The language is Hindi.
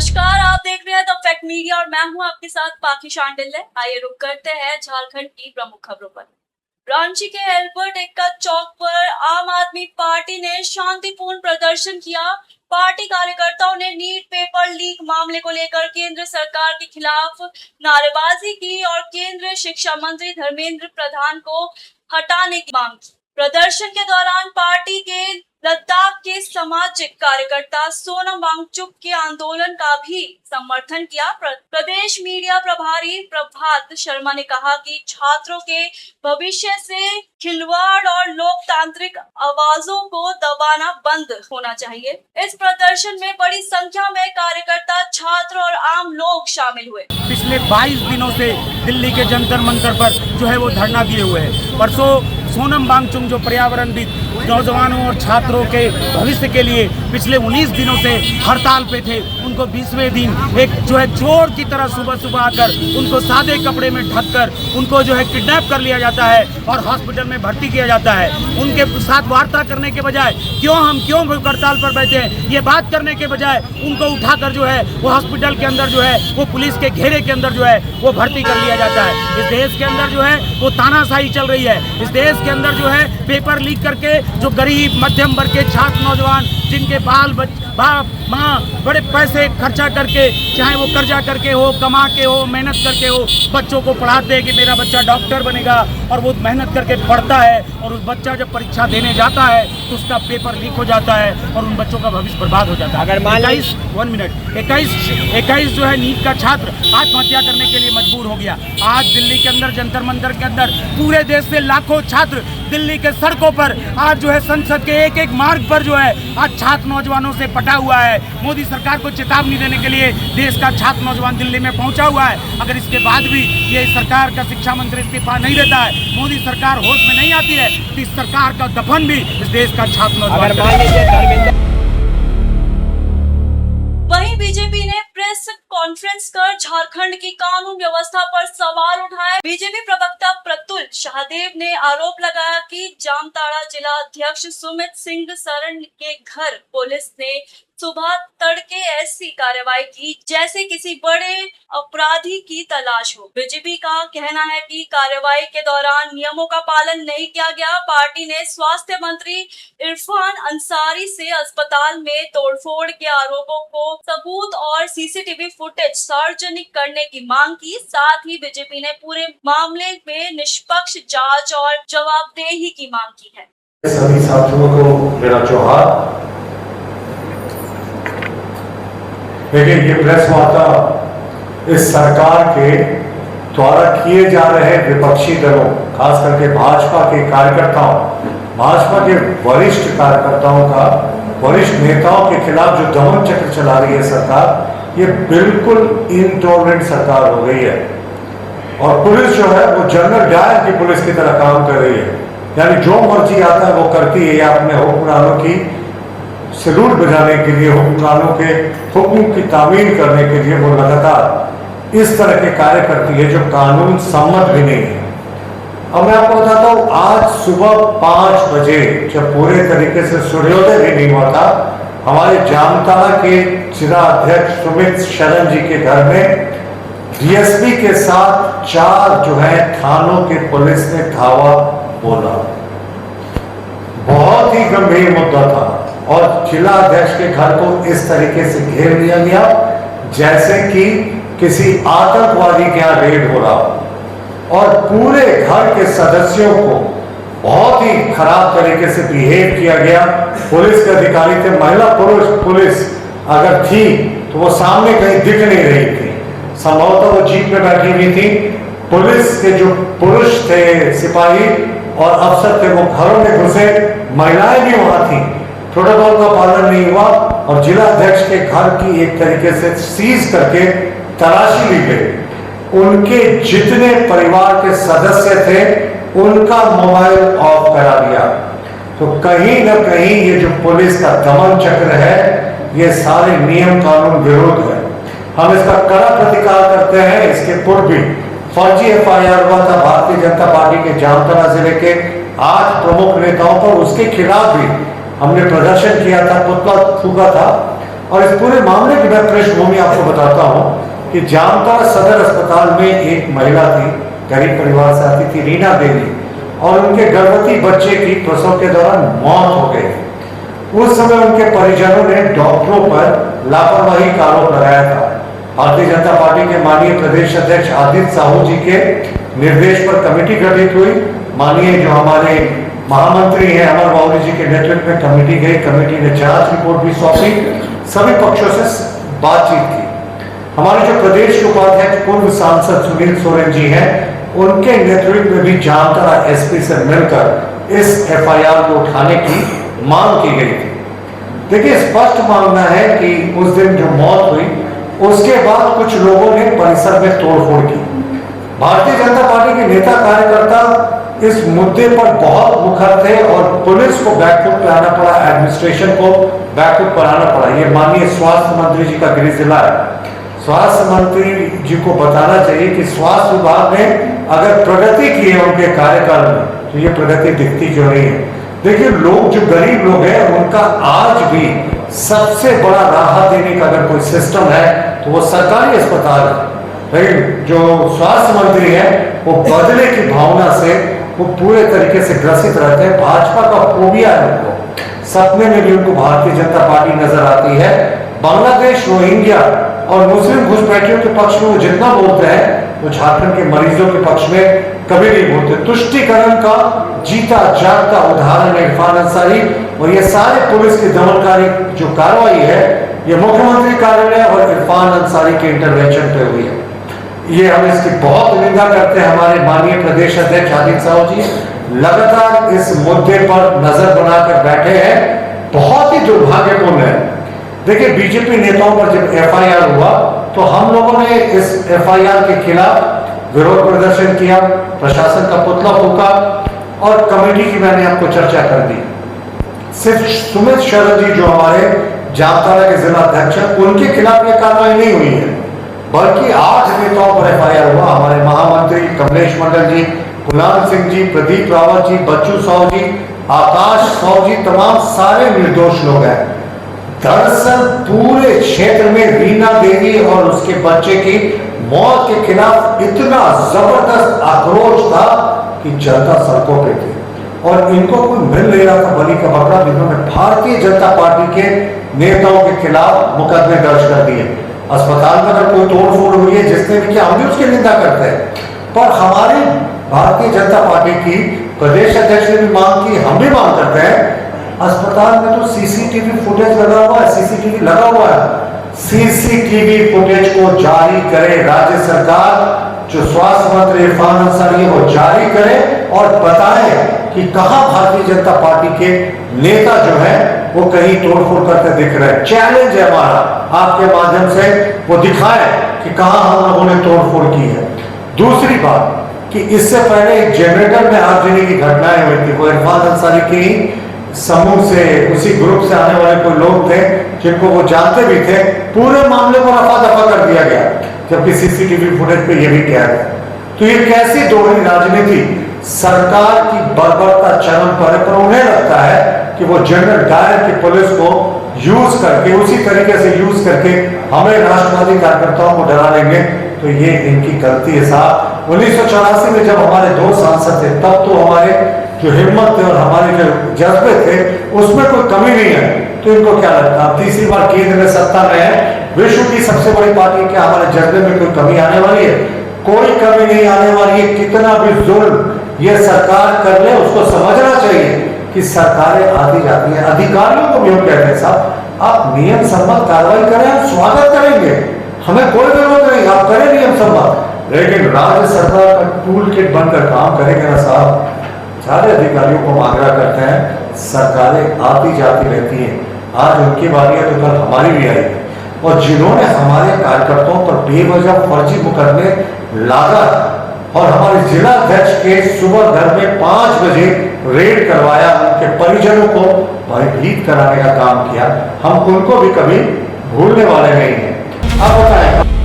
नमस्कार, आप देख रहे हैं द फैक्ट मीडिया और मैं हूं आपके साथ पाखी शांडिल्य। आइए रुक करते हैं झारखंड की प्रमुख खबरों पर। रांची के एल्बर्ट एक्का चौक पर आम आदमी पार्टी ने शांतिपूर्ण प्रदर्शन किया। पार्टी कार्यकर्ताओं ने नीट पेपर लीक मामले को लेकर केंद्र सरकार के खिलाफ नारेबाजी की और केंद्रीय शिक्षा मंत्री धर्मेंद्र प्रधान को हटाने की मांग की। प्रदर्शन के दौरान पार्टी के लद्दाख के सामाजिक कार्यकर्ता सोनम वांगचुक के आंदोलन का भी समर्थन किया। प्रदेश मीडिया प्रभारी प्रभात शर्मा ने कहा कि छात्रों के भविष्य से खिलवाड़ और लोकतांत्रिक आवाजों को दबाना बंद होना चाहिए। इस प्रदर्शन में बड़ी संख्या में कार्यकर्ता, छात्र और आम लोग शामिल हुए। पिछले 22 दिनों से दिल्ली के जंतर मंतर पर जो है वो धरना दिए हुए हैं। परसों सोनम वांगचुक जो पर्यावरणविद नौजवानों और छात्रों के भविष्य के लिए पिछले 19 दिनों से हड़ताल पे थे, उनको 20वें दिन एक जो है चोर की तरह सुबह सुबह आकर उनको सादे कपड़े में ढककर उनको जो है किडनैप कर लिया जाता है और हॉस्पिटल में भर्ती किया जाता है। उनके साथ वार्ता करने के बजाय क्यों हड़ताल पर बैठे हैं, ये बात करने के बजाय उनको उठाकर जो है वो हॉस्पिटल के अंदर जो है वो पुलिस के घेरे के अंदर जो है वो भर्ती कर लिया जाता है। इस देश के अंदर जो है वो तानाशाही चल रही है। इस देश के अंदर जो है पेपर लीक करके जो गरीब मध्यम वर्ग के छात्र नौजवान जिनके बाप माँ बड़े पैसे खर्चा करके, चाहे वो कर्जा करके हो, कमा के हो, मेहनत करके हो, बच्चों को पढ़ाते हैं कि मेरा बच्चा डॉक्टर बनेगा और वो मेहनत करके पढ़ता है और उस बच्चा जब परीक्षा देने जाता है तो उसका पेपर लीक हो जाता है और उन बच्चों का भविष्य बर्बाद हो जाता है। अगर 21 जो है नीट का छात्र आत्महत्या करने के लिए मजबूर हो गया। आज दिल्ली के अंदर जंतर मंतर के अंदर पूरे देश से लाखों छात्र दिल्ली के सड़कों पर आज जो है संसद के एक एक मार्ग पर जो है आज छात्र नौजवानों से पटा हुआ है। मोदी सरकार को चेतावनी देने के लिए देश का छात्र नौजवान दिल्ली में पहुंचा हुआ है। अगर इसके बाद भी ये सरकार का शिक्षा मंत्री इस्तीफा नहीं देता है, मोदी सरकार होश में नहीं आती है, तो इस सरकार का दफन भी इस देश का छात्र नौजवान। वहीं बीजेपी ने प्रेस कॉन्फ्रेंस कर झारखंड की कानून व्यवस्था पर सवाल उठाए। बीजेपी प्रवक्ता प्रतुल शाहदेव ने आरोप लगाया कि जामताड़ा जिला अध्यक्ष सुमित सिंह शरण के घर पुलिस ने सुबह तड़के ऐसी कार्रवाई की जैसे किसी बड़े अपराधी की तलाश हो। बीजेपी का कहना है कि कार्रवाई के दौरान नियमों का पालन नहीं किया गया। पार्टी ने स्वास्थ्य मंत्री इरफान अंसारी से अस्पताल में तोड़फोड़ के आरोपों को सबूत और सीसीटीवी फुटेज सार्वजनिक करने की मांग की। साथ ही बीजेपी ने पूरे मामले में निष्पक्ष जांच और जवाबदेही की मांग की है। सभी साथियों को मेरा जोहार। देखिए, ये प्रेस वार्ता इस सरकार के द्वारा किए जा रहे विपक्षी दलों, खास करके भाजपा के कार्यकर्ताओं, भाजपा के वरिष्ठ कार्यकर्ताओं का, वरिष्ठ नेताओं के खिलाफ जो दमन चक्र चला रही है सरकार, ये बिल्कुल इनटॉलरेंट सरकार हो गई है। और पुलिस जो है वो जनरल डायर की पुलिस की तरह काम कर रही है, यानी जो मर्जी आता है वो करती है, या अपने हुक्मरानों की सैल्यूट बजाने के लिए, हुक्मरानों के हुक्म की तामील करने के लिए वो लगातार इस तरह के कार्य करती है जो कानून सम्मत भी नहीं है। अब मैं आपको बताता हूँ, आज सुबह 5 बजे जब पूरे तरीके से सूर्योदय भी नहीं हुआ था, हमारे जामताड़ा के जिला अध्यक्ष सुमित शरण जी के घर में डीएसपी के साथ 4 जो है थानों के पुलिस ने धावा बोला। बहुत ही गंभीर मुद्दा था और जिला अध्यक्ष के घर को इस तरीके से घेर लिया गया जैसे कि किसी आतंकवादी के यहाँ रेड हो रहा हो और पूरे घर के सदस्यों को बहुत ही खराब तरीके से बिहेव किया गया। पुलिस के अधिकारी थे, महिला पुरुष पुलिस अगर थी तो वो सामने कहीं दिख नहीं रही थी, संभवतः वो जीप में बैठी हुई थी। पुलिस के जो पुरुष थे, सिपाही और अफसर थे, वो घरों में घुसे, महिलाएं भी वहां थी, प्रोटोकॉल का पालन नहीं हुआ और जिला अध्यक्ष के घर की एक तरीके से सीज करके तलाशी ली गई। उनके जितने परिवार के सदस्य थे उनका मोबाइल ऑफ करा दिया। तो कहीं ना कहीं ये जो पुलिस का दमन चक्र है, ये सारे नियम कानून विरोध है। हम इसका कड़ा प्रतिकार करते हैं। इसके पूर्व भी फर्जी एफआईआर हुआ था भारतीय जनता पार्टी के जामताड़ा जिले के 8 प्रमुख नेताओं पर, उसके खिलाफ भी हमने प्रदर्शन किया था, पुतला फूका था और इस पूरे मामले की मैं पृष्ठभूमि आपको बताता हूँ कि जामताड़ा सदर अस्पताल में एक महिला थी, गरीब परिवार से आती थी, रीना देवी, और उनके गर्भवती बच्चे की प्रसव के दौरान मौत हो गई। उस समय उनके परिजनों ने डॉक्टरों पर लापरवाही का आरोप लगाया था। भारतीय जनता पार्टी के माननीय प्रदेश अध्यक्ष आदित्य साहू जी के निर्देश पर कमेटी गठित हुई। माननीय जो हमारे महामंत्री हैं अमर बाउरी जी के नेतृत्व में कमेटी गई। कमेटी ने जांच रिपोर्ट भी सौंपी, सभी पक्षों से बातचीत की। हमारे जो प्रदेश के उपाध्यक्ष पूर्व सांसद सुनील सोरेन जी हैं, उनके नेतृत्व में भी जामताड़ा एसपी से मिलकर इस एफआईआर को उठाने की मांग की गई थी। देखिए, स्पष्ट मानना है कि उस दिन जो मौत हुई उसके बाद कुछ लोगों ने परिसर में तोड़फोड़ की। भारतीय जनता पार्टी के नेता कार्यकर्ता इस मुद्दे पर बहुत मुखर थे और पुलिस को बैकफुट पे आना पड़ा, एडमिनिस्ट्रेशन को बैकफुट पर आना पड़ा। ये माननीय स्वास्थ्य मंत्री जी का गृह जिला है। स्वास्थ्य मंत्री जी को बताना चाहिए कि स्वास्थ्य विभाग ने अगर प्रगति की है उनके कार्यकाल में, तो ये प्रगति दिखती क्यों नहीं है। देखिए, लोग जो गरीब लोग हैं उनका आज भी सबसे बड़ा राहत देने का अगर कोई सिस्टम है तो वो सरकारी अस्पताल है। लेकिन जो स्वास्थ्य मंत्री है वो बदले की भावना से वो पूरे तरीके से ग्रसित रहते हैं। भाजपा का फोबिया है उनको, सपने में भी उनको भारतीय जनता पार्टी नजर आती है। बांग्लादेश, रोहिंग्या और मुस्लिम घुसपैठियों के पक्ष में वो जितना बोलते हैं वो झारखंड के मरीजों के पक्ष में कभी नहीं बोलते। तुष्टिकरण का जीता जागता उदाहरण है इरफान अंसारी, और ये सारे पुलिस की दमनकारी जो कार्रवाई है ये मुख्यमंत्री कार्यालय और इरफान अंसारी के इंटरवेंशन पे हुई है। ये हम इसकी बहुत निंदा करते हैं। हमारे माननीय प्रदेश अध्यक्ष आदित्य साहू जी लगातार इस मुद्दे पर नजर बनाकर बैठे हैं, बहुत ही दुर्भाग्यपूर्ण है। देखिए, बीजेपी नेताओं पर जब एफआईआर हुआ तो हम लोगों ने इस एफआईआर के खिलाफ विरोध प्रदर्शन किया, प्रशासन का पुतला फूंका और कमेटी की मैंने आपको चर्चा कर दी। सिर्फ सुमित शरण जी जो हमारे जामताड़ा के जिला अध्यक्ष हैं, उनके खिलाफ यह कार्रवाई नहीं हुई है, बल्कि 8 नेताओं पर एफआईआर हुआ। हमारे महामंत्री कमलेश मंडल जी, गुलाम सिंह जी, प्रदीप रावत जी, बच्चू साहू जी, आकाश साहू जी, तमाम सारे निर्दोष लोग हैं। दरअसल पूरे क्षेत्र में रीना देवी और उसके बच्चे की मौत के खिलाफ इतना जबरदस्त आक्रोश था कि जनता सड़कों पे थी और इनको कोई मिल नहीं रहा था बलि का बकरा। जिन्होंने भारतीय जनता पार्टी के नेताओं के खिलाफ मुकदमे दर्ज कर दिए। अस्पताल में अगर कोई तोड़फोड़ हुई है, जिसने भी किया, हम भी उसकी निंदा करते हैं, पर हमारी भारतीय जनता पार्टी की प्रदेश अध्यक्ष ने भी मांग की, हम भी मांग करते हैं। अस्पताल में तो सीसीटीवी फुटेज लगा हुआ है, सीसीटीवी लगा हुआ है। सीसीटीवी फुटेज को जारी करे राज्य सरकार, जो स्वास्थ्य मंत्री इरफान अंसारी है वो जारी करे और बताए कि कहां भारतीय जनता पार्टी के नेता जो है वो कहीं तोड़फोड़ करते दिख रहे हैं। चैलेंज है हमारा आपके माध्यम से, वो दिखाए कि कहां हम लोगों ने तोड़फोड़ की है। दूसरी बात कि इससे पहले एक जनरेटर में आगजनी की घटनाएं हुई थी। वो इरफान अंसारी के ही समूह से, उसी ग्रुप से आने वाले कोई लोग थे जिनको वो जानते भी थे। पूरे मामले को रफा दफा कर दिया गया, जबकि सीसीटीवी फुटेज पे ये भी क्या है। तो ये कैसी दोहरी राजनीति, सरकार की बर्बरता चरम पर उन्हें लगता है कि वो जनरल डायर की पुलिस को यूज करके, उसी तरीके से यूज करके हमें राष्ट्रवादी कार्यकर्ताओं को डरा लेंगे। तो ये इनकी गलती है साहब। 1984 में जब हमारे 2 सांसद थे, तब तो हमारे जो हिम्मत थे और हमारे जो जज्बे थे उसमें कोई कमी नहीं है। तो इनको क्या लगता है तीसरी बार केंद्र में सत्ता में है, विश्व की सबसे बड़ी पार्टी, क्या हमारे जज्बे में कोई कमी आने वाली है? कोई कमी नहीं आने वाली है। कितना भी जुल्म ये सरकार कर ले, उसको समझना चाहिए कि सरकारें आती जाती हैं। अधिकारियों को भी हम कहते हैं साहब, आप नियम सम्मत कार्रवाई करें, हम स्वागत करेंगे, हमें कोई विरोध नहीं, आप करें नियम सम्मत, लेकिन राज्य सरकार का टूल किट बनकर काम करेंगे ना साहब। सारे अधिकारियों को आग्रह करते हैं, सरकारें आती जाती रहती हैं, आज उनकी बारी है तो कल हमारी भी आएगी। और जिन्होंने हमारे कार्यकर्ताओं पर बेवजह फर्जी मुकदमे लादा और हमारे जिला अध्यक्ष के सुबह घर में 5 बजे रेड करवाया, उनके परिजनों को भयभीत कराने का काम किया, हम उनको भी कभी भूलने वाले नहीं हैं। अब बताएं।